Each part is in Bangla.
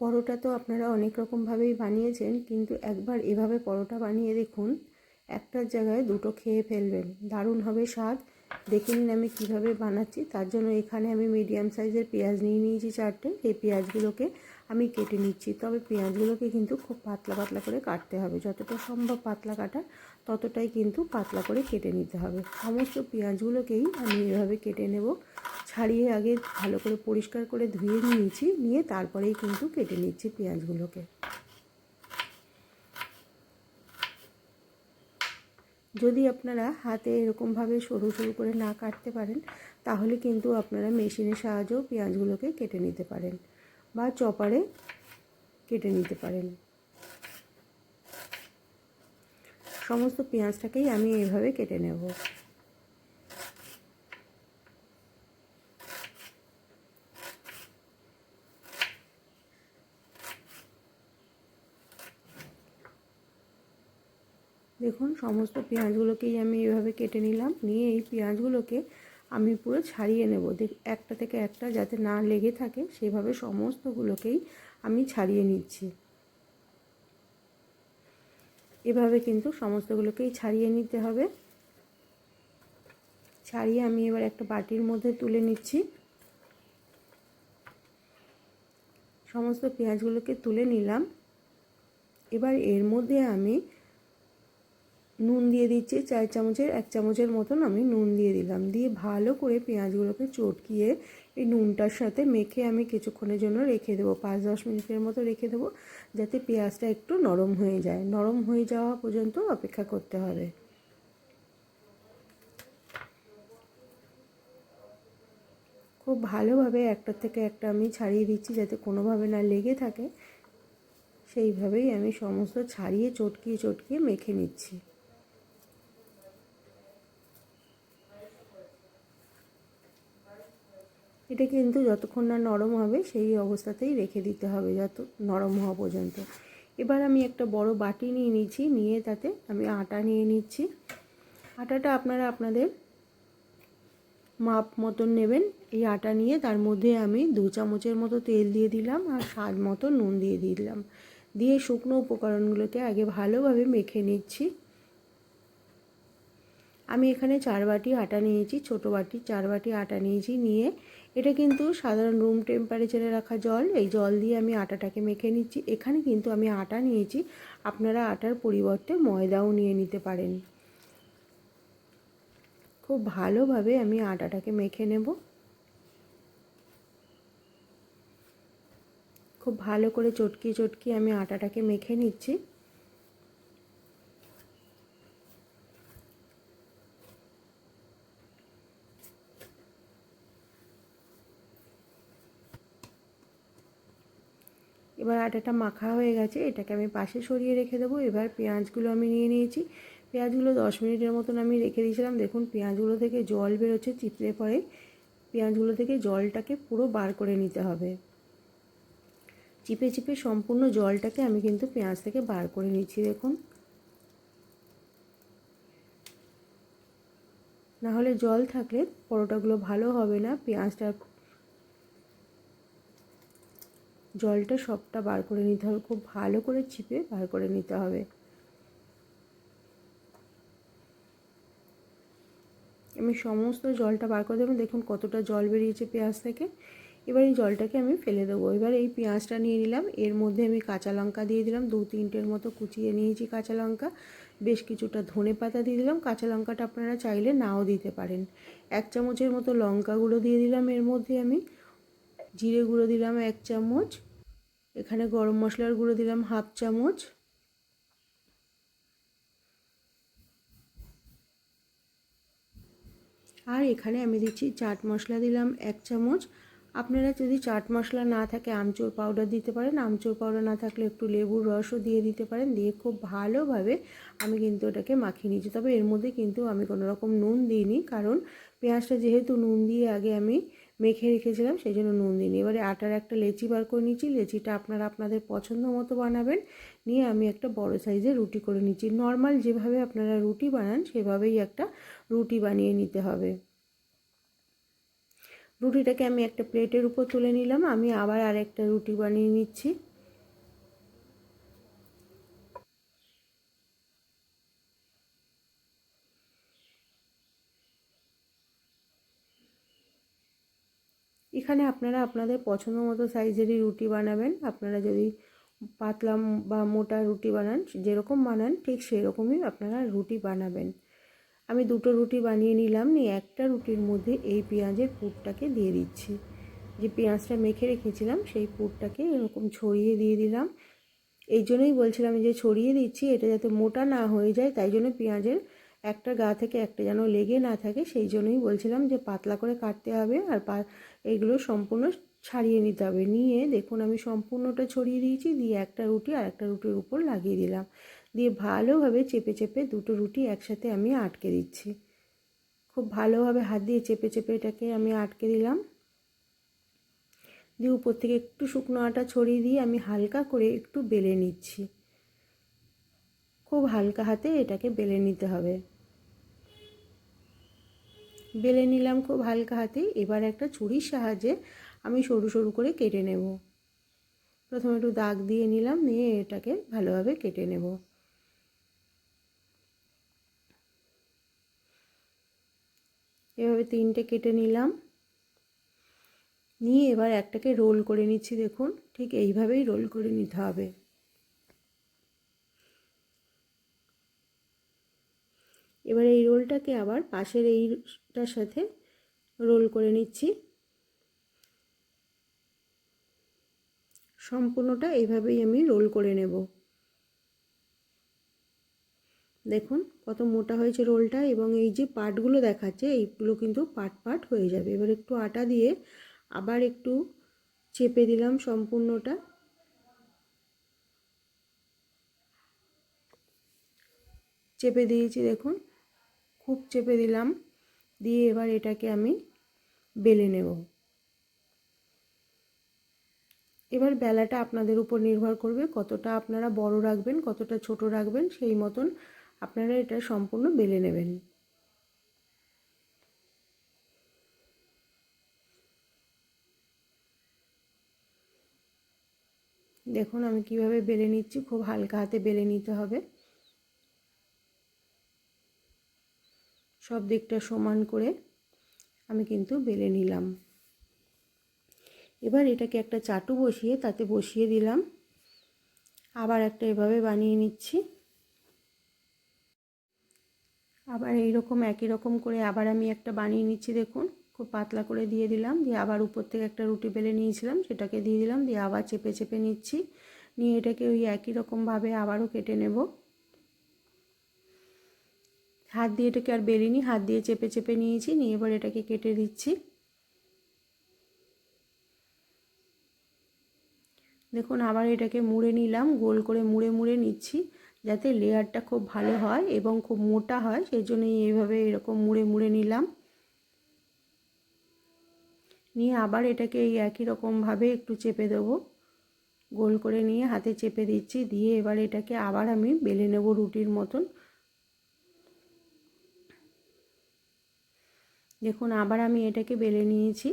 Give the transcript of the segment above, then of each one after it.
পরোটা তো আপনারা অনেক রকমভাবেই বানিয়েছেন, কিন্তু একবার এভাবে পরোটা বানিয়ে দেখুন, একটার জায়গায় দুটো খেয়ে ফেলবেন। দারুণ হবে স্বাদ। দেখে নিন আমি কীভাবে বানাচ্ছি। তার জন্য এখানে আমি মিডিয়াম সাইজের পেঁয়াজ নিয়ে নিয়েছি 4টে। এই পেঁয়াজগুলোকে আমি কেটে নিচ্ছি, তবে পেঁয়াজগুলোকে কিন্তু খুব পাতলা পাতলা করে কাটতে হবে। যতটা সম্ভব পাতলা কাটা, ততটাই কিন্তু পাতলা করে কেটে নিতে হবে। সমস্ত পেঁয়াজগুলোকেই আমি এভাবে কেটে নেব। ছাড়িয়ে আগে ভালো করে পরিষ্কার করে ধুয়ে নিয়েছি, নিয়ে তারপরেই কিন্তু কেটে নিচ্ছি পেঁয়াজগুলোকে। যদি আপনারা হাতে এরকমভাবে সরু সরু করে না কাটতে পারেন, তাহলে কিন্তু আপনারা মেশিনের সাহায্যেও পেঁয়াজগুলোকে কেটে নিতে পারেন বা চপারে কেটে নিতে পারেন। সমস্ত পেঁয়াজটাকেই আমি এইভাবে কেটে নেব। দেখুন সমস্ত পেঁয়াজগুলোকেই আমি এভাবে কেটে নিলাম, নিয়ে এই পেঁয়াজগুলোকে আমি পুরো ছাড়িয়ে নেব। একটা থেকে একটা যাতে না লেগে থাকে, সেভাবে সমস্তগুলোকেই আমি ছাড়িয়ে নিচ্ছি। এভাবে কিন্তু সমস্তগুলোকেই ছাড়িয়ে নিতে হবে। ছাড়িয়ে আমি এবার একটা বাটির মধ্যে তুলে নিচ্ছি। সমস্ত পেঁয়াজগুলোকে তুলে নিলাম। এবার এর মধ্যে আমি নুন দিয়ে দিচ্ছি 4 চামচের 1 চামচের মতন আমি নুন দিয়ে দিলাম। দিয়ে ভালো করে পেঁয়াজগুলোকে চটকিয়ে এই নুনটার সাথে মেখে আমি কিছুক্ষণের জন্য রেখে দেবো। 5-10 মিনিটের মতো রেখে দেবো, যাতে পেঁয়াজটা একটু নরম হয়ে যায়। নরম হয়ে যাওয়া পর্যন্ত অপেক্ষা করতে হবে। খুব ভালোভাবে একটার থেকে একটা আমি ছাড়িয়ে দিচ্ছি, যাতে কোনোভাবে না লেগে থাকে। সেইভাবেই আমি সমস্ত ছাড়িয়ে চটকিয়ে চটকিয়ে মেখে নিচ্ছি। এটা কিন্তু যতক্ষণ না নরম হবে সেই অবস্থাতেই রেখে দিতে হবে, যত নরম হওয়া পর্যন্ত। এবার আমি একটা বড় বাটি নিয়ে নিচ্ছি, নিয়ে তাতে আমি আটা নিয়ে নিচ্ছি। আটাটা আপনারা আপনাদের মাপ মতন নেবেন। এই আটা নিয়ে তার মধ্যে আমি 2 চামচের মতো তেল দিয়ে দিলাম, আর স্বাদ মতো নুন দিয়ে দিলাম। দিয়ে শুকনো উপকরণগুলোকে আগে ভালোভাবে মেখে নিচ্ছি। আমি এখানে 4 বাটি আটা নিয়েছি, ছোটো বাটি 4 বাটি আটা নিয়েছি। নিয়ে এটা কিন্তু সাধারণ রুম টেম্পারেচারে রাখা জল, এই জল দিয়ে আমি আটাটাকে মেখে নিচ্ছি। এখানে কিন্তু আমি আটা নিয়েছি, আপনারা আটার পরিবর্তে ময়দাও নিয়ে নিতে পারেন। খুব ভালোভাবে আমি আটাটাকে মেখে নেব। খুব ভালো করে চটকিয়ে চটকিয়ে আমি আটাটাকে মেখে নিচ্ছি। এবার আটাটা মাখা হয়ে গেছে, এটাকে আমি পাশে সরিয়ে রেখে দেবো। এবার পেঁয়াজগুলো আমি নিয়ে নিয়েছি। পেঁয়াজগুলো 10 মিনিটের মতন আমি রেখে দিয়েছিলাম। দেখুন পেঁয়াজগুলো থেকে জল বেরোচ্ছে, চিপড়ে পড়ে। পেঁয়াজগুলো থেকে জলটাকে পুরো বার করে নিতে হবে। চিপে চিপে সম্পূর্ণ জলটাকে আমি কিন্তু পেঁয়াজ থেকে বার করে নিচ্ছি। দেখুন, নাহলে জল থাকলে পরোটাগুলো ভালো হবে না। পেঁয়াজটা জলটা সবটা বার করে নিতে হবে, খুব ভালো করে চিপে বার করে নিতে হবে। আমি সমস্ত জলটা বার করে দেবো। দেখুন কতটা জল বেরিয়েছে পেঁয়াজ থেকে। এবার এই জলটাকে আমি ফেলে দেবো। এবার এই পেঁয়াজটা নিয়ে নিলাম, এর মধ্যে আমি কাঁচা লঙ্কা দিয়ে দিলাম, 2-3টের মতো কুচিয়ে নিয়েছি কাঁচা লঙ্কা। বেশ কিছুটা ধনে পাতা দিয়ে দিলাম। কাঁচা লঙ্কাটা আপনারা চাইলে নাও দিতে পারেন। 1 চামচের মতো লঙ্কা গুঁড়ো দিয়ে দিলাম এর মধ্যে আমি। জিরে গুঁড়ো দিলাম 1 চামচ। এখানে গরম মশলার গুঁড়ো দিলাম 1/2 চামচ। আর এখানে আমি দিচ্ছি চাট মশলা দিলাম 1 চামচ। আপনারা যদি চাট মশলা না থাকে আমচুর পাউডার দিতে পারেন, আমচুর পাউডার না থাকলে একটু লেবুর রসও দিয়ে দিতে পারেন। দিয়ে খুব ভালোভাবে আমি কিন্তু ওটাকে মাখিয়ে নিয়েছি। তবে এর মধ্যে কিন্তু আমি কোনো রকম নুন দিইনি, কারণ পেঁয়াজটা যেহেতু নুন দিয়ে আগে আমি মেখে রেখেছিলাম, সেই জন্য নুন দিইনি। এবারে আটার একটা লেচি বার করে নিচ্ছি। লেচিটা আপনারা আপনাদের পছন্দ মতো বানাবেন। নিয়ে আমি একটা বড় সাইজের রুটি করে নিচ্ছি। নর্মাল যেভাবে আপনারা রুটি বানান সেভাবেই একটা রুটি বানিয়ে নিতে হবে। রুটিটাকে আমি একটা প্লেটের উপর তুলে নিলাম। আমি আবার আরেকটা রুটি বানিয়ে নিচ্ছি। এখানে আপনারা আপনাদের পছন্দ মতো সাইজেরই রুটি বানাবেন। আপনারা যদি পাতলা বা মোটা রুটি বানান, যেরকম বানান ঠিক সেরকমই আপনারা রুটি বানাবেন। আমি দুটো রুটি বানিয়ে নিলাম, নিয়ে একটা রুটির মধ্যে এই পেঁয়াজের পুরটাকে দিয়ে দিচ্ছি। যে পেঁয়াজটা মেখে রেখেছিলাম সেই পুরটাকে এরকম ছড়িয়ে দিয়ে দিলাম। এই জন্যই বলছিলাম যে ছড়িয়ে দিচ্ছি, এটা যাতে মোটা না হয়ে যায়, তাই জন্য পেঁয়াজের একটা গা থেকে একটা যেন লেগে না থাকে, সেই জন্যই বলছিলাম যে পাতলা করে কাটতে হবে। আর এইগুলো সম্পূর্ণ ছাড়িয়ে নিতে হবে। নিয়ে দেখুন আমি সম্পূর্ণটা ছড়িয়ে দিয়েছি, দিয়ে একটা রুটি আর একটা রুটির উপর লাগিয়ে দিলাম, দিয়ে ভালোভাবে চেপে চেপে দুটো রুটি একসাথে আমি আটকে দিচ্ছি। খুব ভালোভাবে হাত দিয়ে চেপে চেপে এটাকে আমি আটকে দিলাম। দিয়ে উপর থেকে একটু শুকনো আটা ছড়িয়ে দিয়ে আমি হালকা করে একটু বেলে নিচ্ছি। খুব হালকা হাতে এটাকে বেলে নিতে হবে। বেলে নিলাম খুব হালকা হাতে। এবার একটা ছুরির সাহায্যে আমি সরু সরু করে কেটে নেব। প্রথমে একটু দাগ দিয়ে নিলাম, নিয়ে এটাকে ভালোভাবে কেটে নেব। এভাবে তিনটে কেটে নিলাম, নিয়ে এবার একটাকে রোল করে নিচ্ছি। দেখুন ঠিক এইভাবেই রোল করে নিতে হবে। এবার এই রোলটাকে আবার পাশের এইটার সাথে রোল করে নিচ্ছি। সম্পূর্ণটা এইভাবেই আমি রোল করে নেব। দেখুন কত মোটা হয়েছে রোলটা, এবং এই যে পার্টগুলো দেখাচ্ছে এইগুলো কিন্তু পার্ট পার্ট হয়ে যাবে। এবার একটু আটা দিয়ে আবার একটু চেপে দিলাম সম্পূর্ণটা। চেপে দিয়েছি দেখুন, খুব চেপে দিলাম। দিয়ে এবার এটাকে আমি বেলে নেব। এবার বেলাটা আপনাদের উপর নির্ভর করবে, কতটা আপনারা বড় রাখবেন কতটা ছোট রাখবেন, সেই মতন আপনারা এটা সম্পূর্ণ বেলে নেবেন। দেখুন আমি কিভাবে বেলে নিচ্ছি, খুব হালকা হাতে বেলে নিতে হবে। সব দিকটা সমান করে আমি কিন্তু বেলে নিলাম। এবার এটাকে একটা চাটু বসিয়ে তাতে বসিয়ে দিলাম। আবার একটা এভাবে বানিয়ে নিচ্ছি। আবার এইরকম একই রকম করে আবার আমি একটা বানিয়ে নিচ্ছি। দেখুন খুব পাতলা করে দিয়ে দিলাম, দিয়ে আবার উপর থেকে একটা রুটি বেলে নিয়েছিলাম সেটাকে দিয়ে দিলাম, দিয়ে আবার চেপে চেপে নিচ্ছি। নিয়ে এটাকে ওই একই রকমভাবে আবারও কেটে নেব। হাত দিয়ে এটাকে আর বেলিনি, হাত দিয়ে চেপে চেপে নিয়েছি। নিয়ে এবার এটাকে কেটে দিচ্ছি। দেখুন আবার এটাকে মুড়ে নিলাম, গোল করে মুড়ে মুড়ে নিচ্ছি যাতে লেয়ারটা খুব ভালো হয় এবং খুব মোটা হয়, সেই জন্যই এইভাবে এরকম মুড়ে মুড়ে নিলাম। নিয়ে আবার এটাকে এই একই রকমভাবে একটু চেপে দেবো, গোল করে নিয়ে হাতে চেপে দিচ্ছি। দিয়ে এবার এটাকে আবার আমি বেলে নেব রুটির মতন। দেখুন আবার আমি এটাকে বেলে নিয়েছি।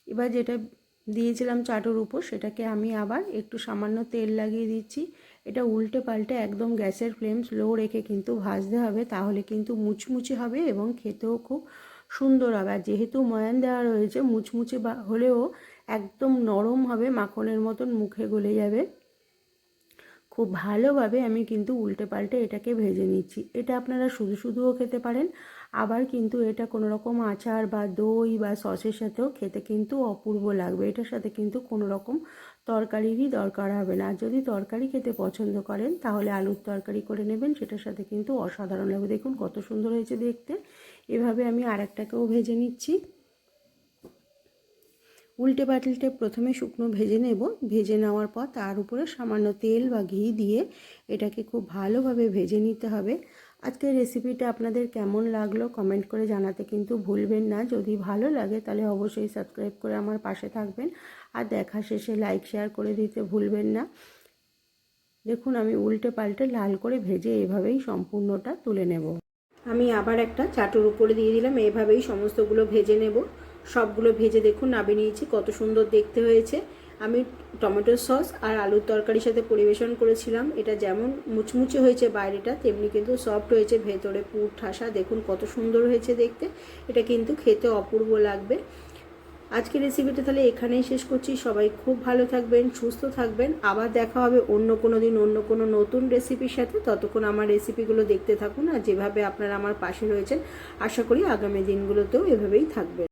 এবার যেটা দিয়েছিলাম চাটুর উপর সেটাকে আমি আবার একটু সামান্য তেল লাগিয়ে দিচ্ছি। এটা উল্টে পাল্টে একদম গ্যাসের ফ্লেম স্লো রেখে কিন্তু ভাজতে হবে, তাহলে কিন্তু মুচমুচে হবে এবং খেতেও খুব সুন্দর হবে। আর যেহেতু ময়ান দেওয়া রয়েছে মুচমুচে হলেও একদম নরম হবে, মাখনের মতন মুখে গলে যাবে। খুব ভালোভাবে আমি কিন্তু উল্টে পাল্টে এটাকে ভেজে নিচ্ছি। এটা আপনারা শুধু শুধুও খেতে পারেন, আবার কিন্তু এটা কোনো রকম আচার বা দই বা সসের সাথেও খেতে কিন্তু অপূর্ব লাগবে। এটার সাথে কিন্তু কোনো রকম তরকারিরই দরকার হবে না। আর যদি তরকারি খেতে পছন্দ করেন তাহলে আলুর তরকারি করে নেবেন, সেটার সাথে কিন্তু অসাধারণ লাগবে। দেখুন কত সুন্দর হয়েছে দেখতে। এভাবে আমি আরেকটাকেও ভেজে নিচ্ছি। উল্টে পাল্টে প্রথমে শুকনো ভেজে নেব, ভেজে নেওয়ার পর তার উপরে সামান্য তেল বা ঘি দিয়ে এটাকে খুব ভালোভাবে ভেজে নিতে হবে। আজকের রেসিপিটা আপনাদের কেমন লাগলো কমেন্ট করে জানাতে কিন্তু ভুলবেন না। যদি ভালো লাগে তাহলে অবশ্যই সাবস্ক্রাইব করে আমার পাশে থাকবেন, আর দেখা শেষে লাইক শেয়ার করে দিতে ভুলবেন না। দেখুন আমি উল্টে পাল্টে লাল করে ভেজে এভাবেই সম্পূর্ণটা তুলে নেব। আমি আবার একটা চাটুর উপরে দিয়ে দিলাম, এভাবেই সমস্তগুলো ভেজে নেব। সবগুলো ভেজে দেখুন নামিয়ে নিয়েছি, কত সুন্দর দেখতে হয়েছে। আমি টমেটো সস আর আলুর তরকারির সাথে পরিবেশন করেছিলাম। এটা যেমন মুচমুচে হয়েছে বাইরেটা, তেমনি কিন্তু সফট হয়েছে, ভেতরে পুর ঠাসা। দেখুন কত সুন্দর হয়েছে দেখতে, এটা কিন্তু খেতে অপূর্ব লাগবে। আজকের রেসিপিটা তাহলে এখানেই শেষ করছি। সবাই খুব ভালো থাকবেন, সুস্থ থাকবেন। আবার দেখা হবে অন্য কোনো দিন অন্য কোনো নতুন রেসিপির সাথে। ততক্ষণ আমার রেসিপিগুলো দেখতে থাকুন, আর যেভাবে আপনারা আমার পাশে রয়েছেন আশা করি আগামী দিনগুলোতেও এভাবেই থাকবেন।